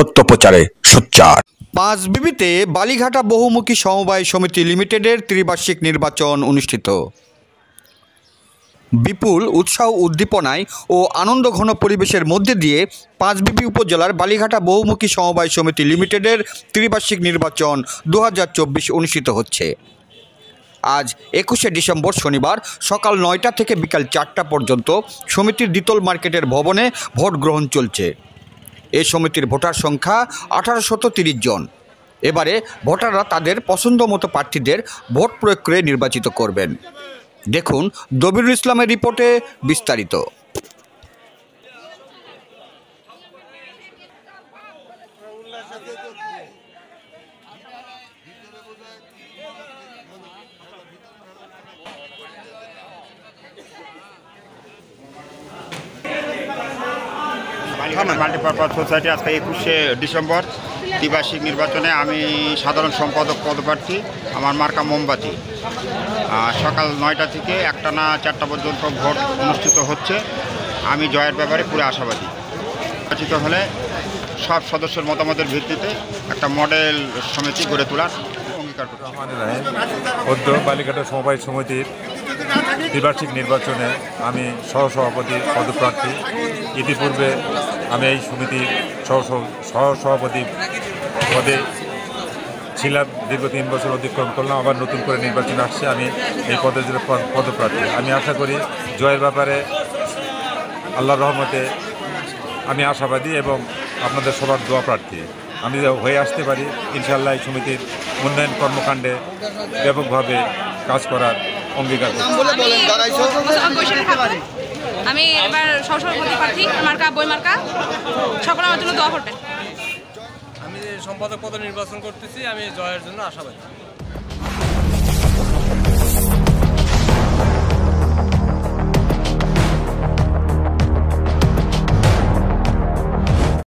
সত্য প্রচারে সোচ্চার। পাঁচবিবিতে বালিঘাটা বহুমুখী সমবায় সমিতি লিমিটেডের ত্রিবার্ষিক নির্বাচন অনুষ্ঠিত। বিপুল উৎসাহ উদ্দীপনায় ও আনন্দঘন পরিবেশের মধ্যে দিয়ে পাঁচবিবি উপজেলার বালিঘাটা বহুমুখী সমবায় সমিতি লিমিটেডের ত্রিবার্ষিক নির্বাচন 2024 অনুষ্ঠিত হচ্ছে। আজ 21শে ডিসেম্বর শনিবার সকাল 9টা থেকে বিকাল 4টা পর্যন্ত সমিতির দ্বিতল মার্কেটের ভবনে ভোট গ্রহণ চলছে। এই সমিতির ভোটার সংখ্যা 1830 জন। এবারে ভোটাররা তাদের পছন্দমতো প্রার্থীদের ভোট প্রয়োগ করে নির্বাচিত করবেন। দেখুন দবিরুল ইসলামের রিপোর্টে বিস্তারিত। মাল্টিপারপাস সোসাইটি আজকে 21শে ডিসেম্বর দ্বিবার্ষিক নির্বাচনে আমি সাধারণ সম্পাদক পদপ্রার্থী। আমার মার্কা মোমবাতি। সকাল 9টা থেকে একটানা 4টা পর্যন্ত ভোট অনুষ্ঠিত হচ্ছে। আমি জয়ের ব্যাপারে পুরো আশাবাদী। নির্বাচিত হলে সব সদস্যের মতামতের ভিত্তিতে একটা মডেল সমিতি গড়ে তোলার অঙ্গীকার করছি। বালিঘাটা সমবায় সমিতির দ্বিবার্ষিক নির্বাচনে আমি সহসভাপতি পদপ্রার্থী। ইতিপূর্বে আমি এই সমিতির সহসভাপতি পদে ছিলাম, দীর্ঘ 3 বছর অতিক্রম করলাম। আবার নতুন করে নির্বাচন আসছে, আমি এই পদের জন্য পদপ্রার্থী। আমি আশা করি জয়ের ব্যাপারে আল্লাহর রহমতে আমি আশাবাদী এবং আপনাদের সবার দোয়া প্রার্থী। আমি হয়ে আসতে পারি ইনশাআল্লাহ এই সমিতির উন্নয়ন কর্মকাণ্ডে ব্যাপকভাবে কাজ করার অঙ্গীকার করছি। আমি এবার সহসভাপতি প্রার্থী, মার্কা বই মার্কা। সকলে আমার জন্য দোয়া করবেন। আমি সম্পাদক পদে নির্বাচন করতেছি। আমি জয়ের জন্য আশাবাদী।